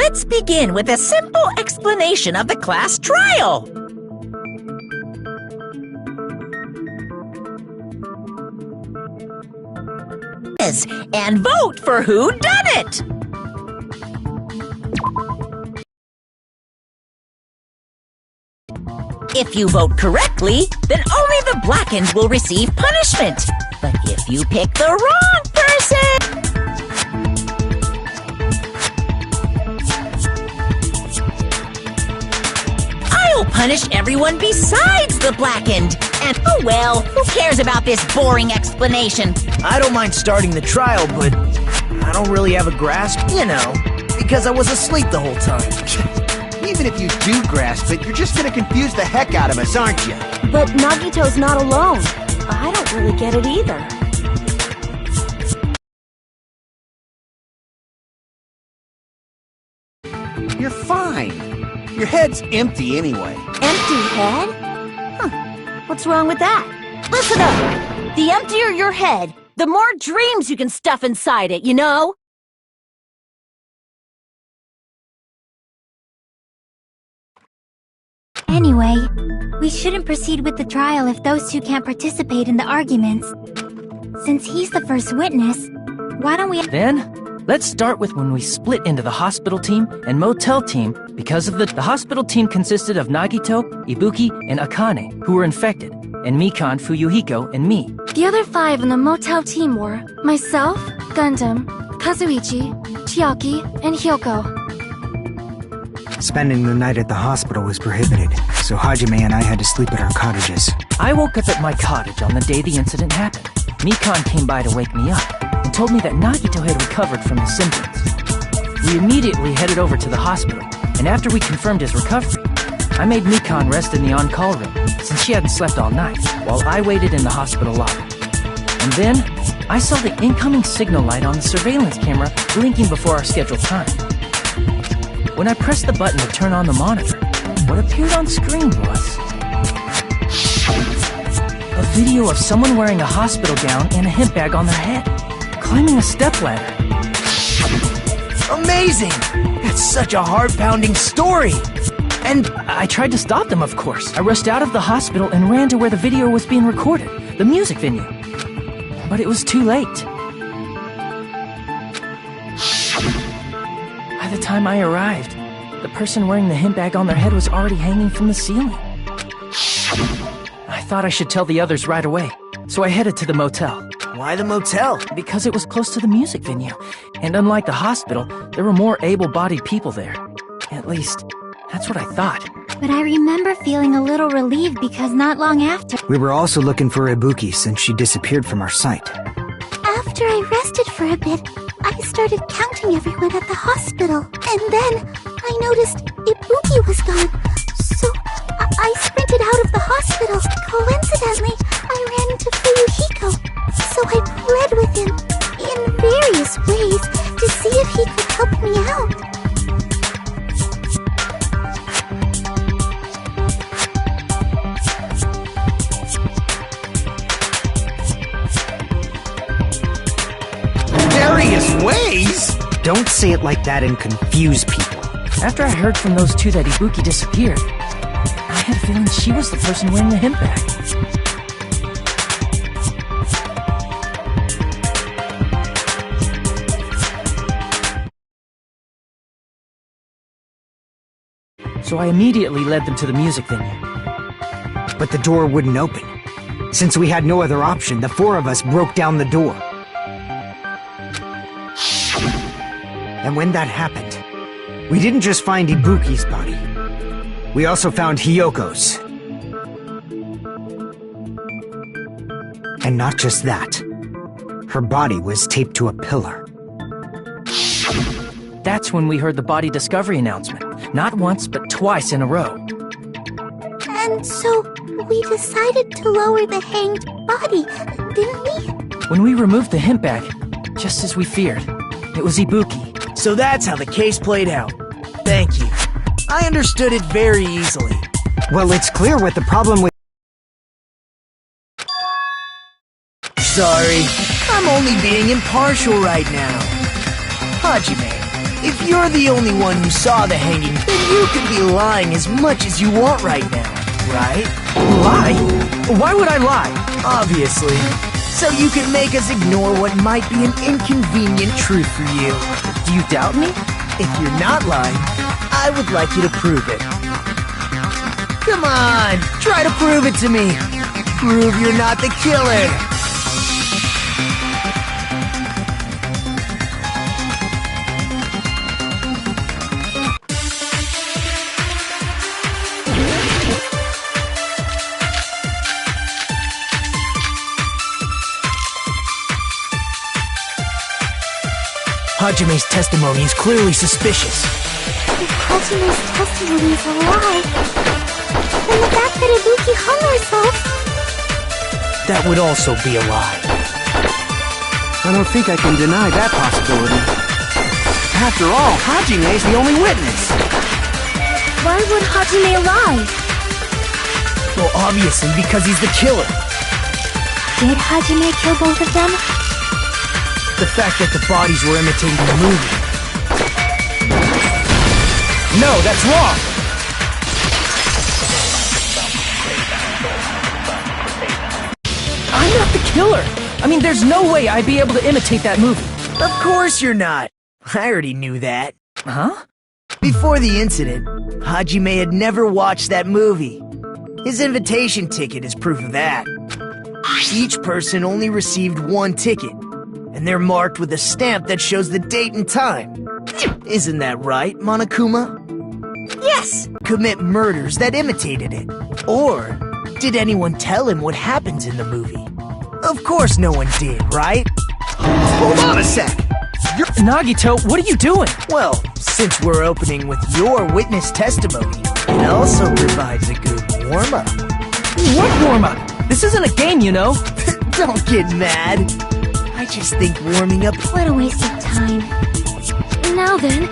Let's begin with a simple explanation of the class trial. And vote for who done it. If you vote correctly, then only the blackened will receive punishment. But if you pick the wrong person, I'll punish everyone besides the blackened. And oh well, who cares about this boring explanation? I don't mind starting the trial, but I don't really have a grasp, because I was asleep the whole time. Even if you do grasp it, you're just gonna confuse the heck out of us, aren't you? But Nagito's not alone. I don't really get it either. You're fine. Your head's empty anyway. Empty head? Huh. What's wrong with that? Listen up! The emptier your head, the more dreams you can stuff inside it, you know? Anyway, we shouldn't proceed with the trial if those two can't participate in the arguments. Since he's the first witness, why don't we— Then, let's start with when we split into the hospital team and motel team because of the hospital team consisted of Nagito, Ibuki, and Akane, who were infected, and Mikan, Fuyuhiko, and me. The other 5 in the motel team were myself, Gundam, Kazuichi, Chiaki, and Hyoko. Spending the night at the hospital was prohibited, so Hajime and I had to sleep at our cottages. I woke up at my cottage on the day the incident happened. Mikan came by to wake me up and told me that Nagito had recovered from his symptoms. We immediately headed over to the hospital, and after we confirmed his recovery, I made Mikan rest in the on-call room since she hadn't slept all night, while I waited in the hospital lobby. And then, I saw the incoming signal light on the surveillance camera blinking before our scheduled time. When I pressed the button to turn on the monitor, what appeared on screen was a video of someone wearing a hospital gown and a hemp bag on their head, climbing a stepladder. Amazing! That's such a heart-pounding story! And I tried to stop them, of course. I rushed out of the hospital and ran to where the video was being recorded, the music venue. But it was too late. By the time I arrived, the person wearing the hemp bag on their head was already hanging from the ceiling. I thought I should tell the others right away, so I headed to the motel. Why the motel? Because it was close to the music venue, and unlike the hospital, there were more able-bodied people there. At least, that's what I thought. But I remember feeling a little relieved because not long after— We were also looking for Ibuki since she disappeared from our sight. After I rested for a bit, I started counting everyone at the hospital. And then, I noticed Ibuki was gone. So, I sprinted out of the hospital. Coincidentally, I ran into Fuyuhiko. So I pled with him, in various ways, to see if he could help me out. Various ways? Don't say it like that and confuse people. After I heard from those two that Ibuki disappeared, I had a feeling she was the person wearing the hemp bag. So I immediately led them to the music venue. But the door wouldn't open. Since we had no other option, the 4 of us broke down the door. And when that happened, we didn't just find Ibuki's body. We also found Hyoko's. And not just that. Her body was taped to a pillar. That's when we heard the body discovery announcement. Not once, but twice in a row. And so, we decided to lower the hanged body, didn't we? When we removed the hemp bag, just as we feared, it was Ibuki. So that's how the case played out. Thank you. I understood it very easily. Well, it's clear what the problem with— Sorry, I'm only being impartial right now. Hajime, If you're the only one who saw the hanging, then you can be lying as much as you want right now, right? Lie? Why would I lie? Obviously. So you can make us ignore what might be an inconvenient truth for you. Do you doubt me? If you're not lying, I would like you to prove it. Come on, try to prove it to me. Prove you're not the killer. Hajime's testimony is clearly suspicious. If Hajime's testimony is a lie, then the fact that Ibuki hung herself... That would also be a lie. I don't think I can deny that possibility. After all, Hajime's the only witness. Why would Hajime lie? Well, obviously because he's the killer. Did Hajime kill both of them? The fact that the bodies were imitating the movie. No, that's wrong! I'm not the killer! I mean, there's no way I'd be able to imitate that movie. Of course you're not. I already knew that. Huh? Before the incident, Hajime had never watched that movie. His invitation ticket is proof of that. Each person only received one ticket, and they're marked with a stamp that shows the date and time. Isn't that right, Monokuma? Yes! Commit murders that imitated it. Or did anyone tell him what happens in the movie? Of course no one did, right? Hold on a sec! Nagito, what are you doing? Well, since we're opening with your witness testimony, it also provides a good warm-up. What warm-up? This isn't a game, you know. Don't get mad. I just think warming up... What a waste of time. Now then,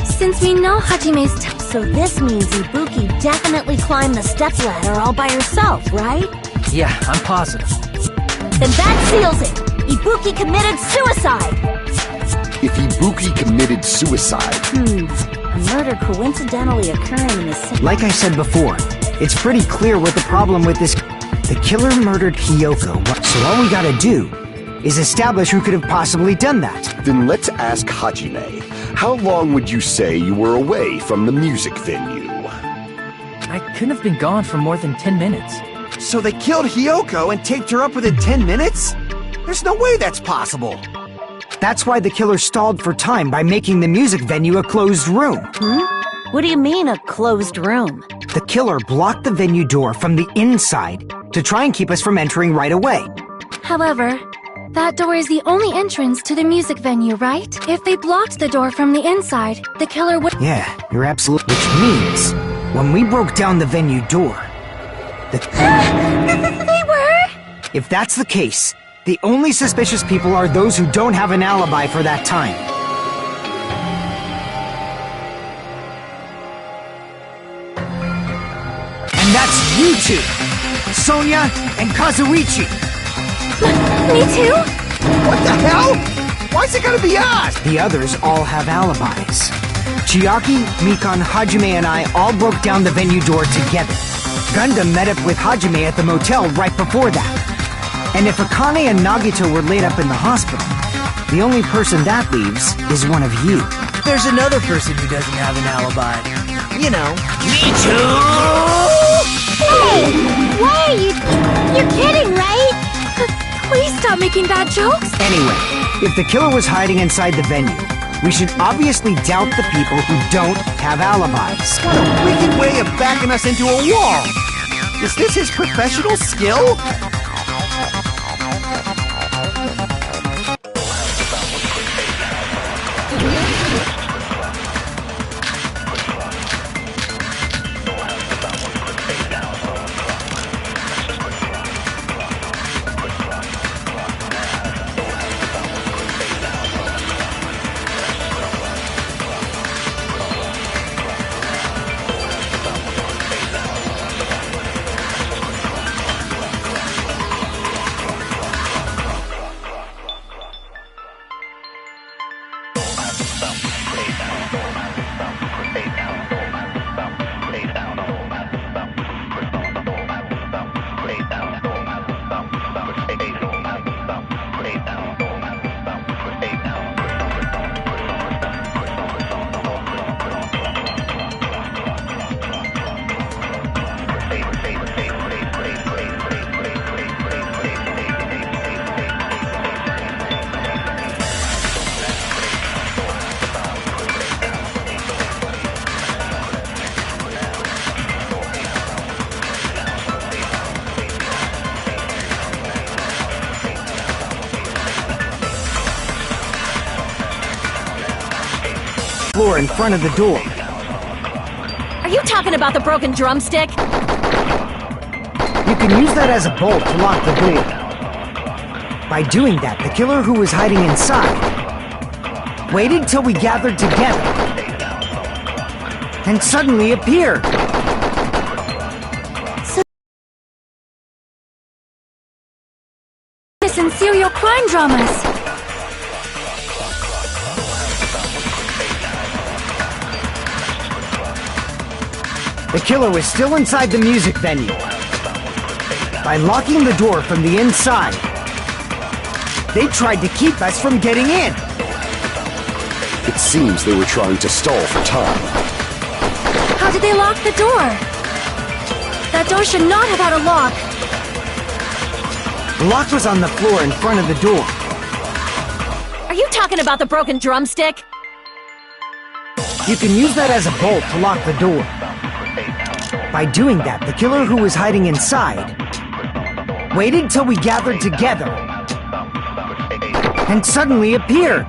since we know Hajime's So this means Ibuki definitely climbed the stepladder all by herself, right? Yeah, I'm positive. Then that seals it! Ibuki committed suicide! If Ibuki committed suicide... A murder coincidentally occurring in the same... Like I said before, it's pretty clear what the problem with this... The killer murdered Hiyoko, so all we gotta do is establish who could have possibly done that. Then let's ask Hajime. How long would you say you were away from the music venue? I couldn't have been gone for more than 10 minutes. So they killed Hiyoko and taped her up within 10 minutes? There's no way that's possible. That's why the killer stalled for time by making the music venue a closed room. What do you mean, a closed room? The killer blocked the venue door from the inside to try and keep us from entering right away. However, that door is the only entrance to the music venue, right? If they blocked the door from the inside, the killer would— Yeah, you're absolutely... Which means, when we broke down the venue door, They were? if that's the case, the only suspicious people are those who don't have an alibi for that time. And that's you two! Sonia and Kazuichi! Me too? What the hell? Why's it gotta be us? The others all have alibis. Chiaki, Mikan, Hajime, and I all broke down the venue door together. Gundam met up with Hajime at the motel right before that. And if Akane and Nagito were laid up in the hospital, the only person that leaves is one of you. There's another person who doesn't have an alibi. You know, me too! Hey! Why are you... You're kidding, right? Please stop making bad jokes! Anyway, if the killer was hiding inside the venue, we should obviously doubt the people who don't have alibis. What a wicked way of backing us into a wall! Is this his professional skill? floor in front of the door. Are you talking about the broken drumstick? You can use that as a bolt to lock the door. By doing that, the killer who was hiding inside waited till we gathered together and suddenly appeared. In serial crime dramas. The killer was still inside the music venue. By locking the door from the inside, they tried to keep us from getting in. It seems they were trying to stall for time. How did they lock the door? That door should not have had a lock. The lock was on the floor in front of the door. Are you talking about the broken drumstick? You can use that as a bolt to lock the door. By doing that, the killer who was hiding inside waited till we gathered together and suddenly appeared.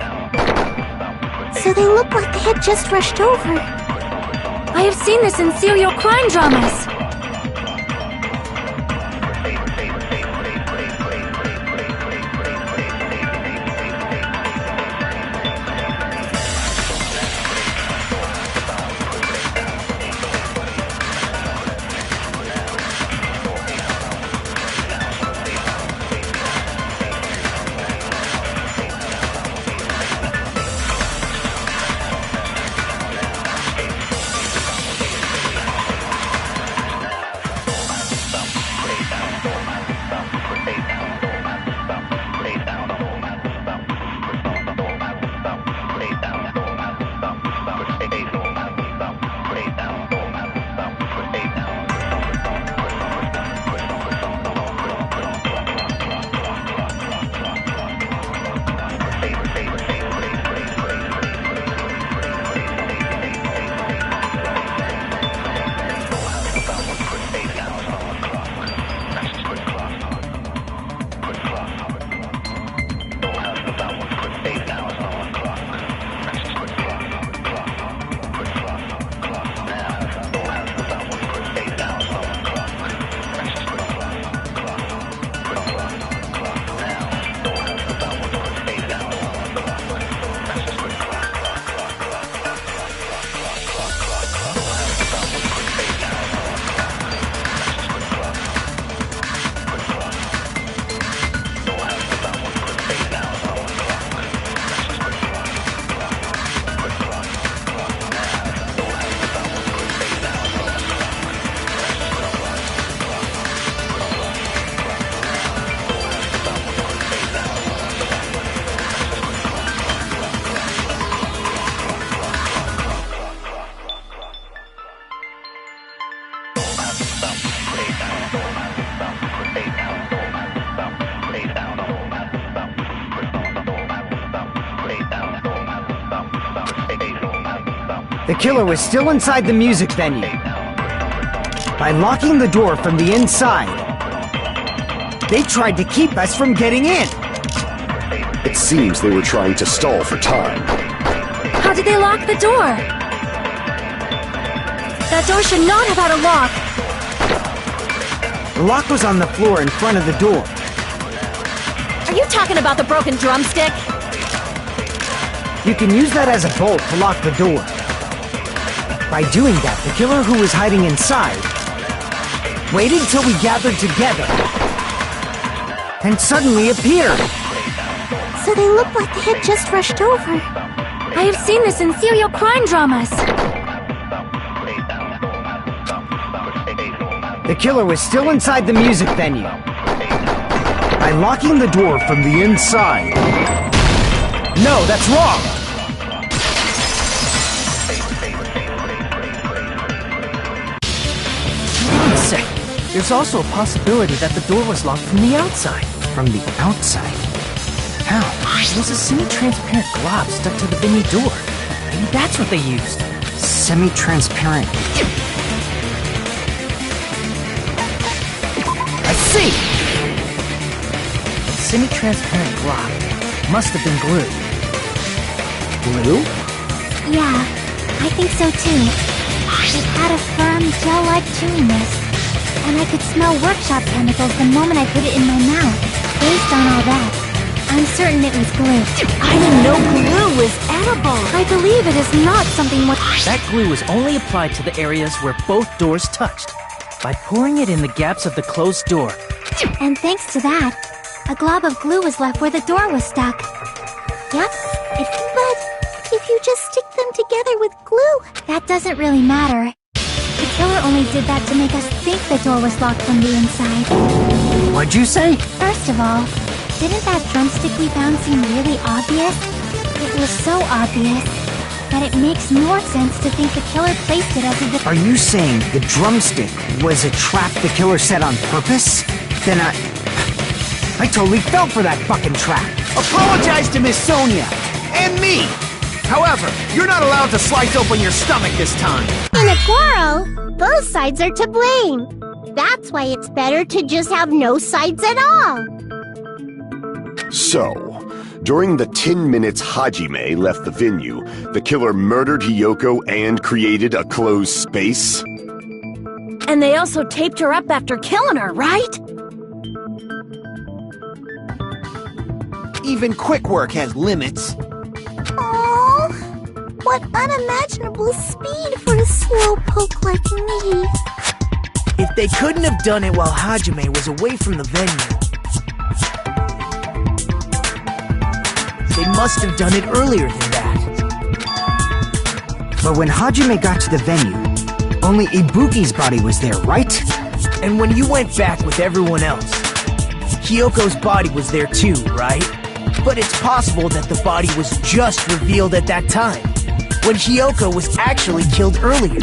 So they look like they had just rushed over. I have seen this in serial crime dramas. The killer was still inside the music venue. By locking the door from the inside, they tried to keep us from getting in. It seems they were trying to stall for time. How did they lock the door? That door should not have had a lock. The lock was on the floor in front of the door. Are you talking about the broken drumstick? You can use that as a bolt to lock the door. By doing that, the killer who was hiding inside waited till we gathered together and suddenly appeared. So they look like they had just rushed over. I have seen this in serial crime dramas. The killer was still inside the music venue. By locking the door from the inside. No, that's wrong! There's also a possibility that the door was locked from the outside. From the outside? How? There's a semi-transparent glob stuck to the venue door. Maybe that's what they used. Semi-transparent. I see! The semi-transparent glob must have been glue. Glue? Yeah, I think so too. It had a firm, gel-like chewiness, and I could smell workshop chemicals the moment I put it in my mouth. Based on all that, I'm certain it was glue. I didn't know glue was edible. I believe it is not something what. That glue was only applied to the areas where both doors touched, by pouring it in the gaps of the closed door. And thanks to that, a glob of glue was left where the door was stuck. Yep, but if you just stick them together with glue, that doesn't really matter. The killer only did that to make us think the door was locked from the inside. What'd you say? First of all, didn't that drumstick we found seem really obvious? It was so obvious that it makes more sense to think the killer placed it as a Are you saying the drumstick was a trap the killer set on purpose? Then I totally fell for that fucking trap. Apologize to Miss Sonia and me. However, you're not allowed to slice open your stomach this time. In a quarrel, both sides are to blame. That's why it's better to just have no sides at all. So, during the 10 minutes Hajime left the venue, the killer murdered Hiyoko and created a closed space? And they also taped her up after killing her, right? Even quick work has limits. Oh, what unimaginable speed for a slowpoke like me. If they couldn't have done it while Hajime was away from the venue, they must have done it earlier than that. But when Hajime got to the venue, only Ibuki's body was there, right? And when you went back with everyone else, Hiyoko's body was there too, right? But it's possible that the body was just revealed at that time, when Hiyoko was actually killed earlier.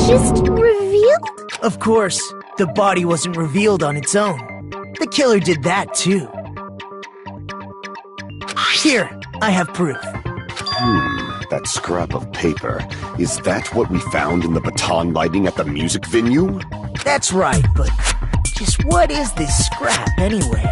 Just revealed? Of course, the body wasn't revealed on its own. The killer did that too. Here, I have proof. That scrap of paper. Is that what we found in the baton lighting at the music venue? That's right, but just what is this scrap anyway?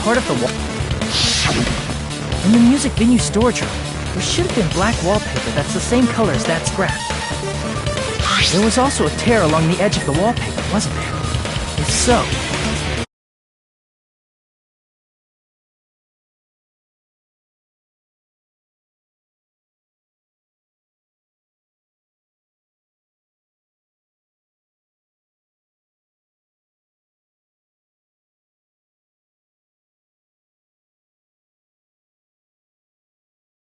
part of the wall. In the music venue storage room, there should have been black wallpaper that's the same color as that scrap. There was also a tear along the edge of the wallpaper, wasn't there? If so,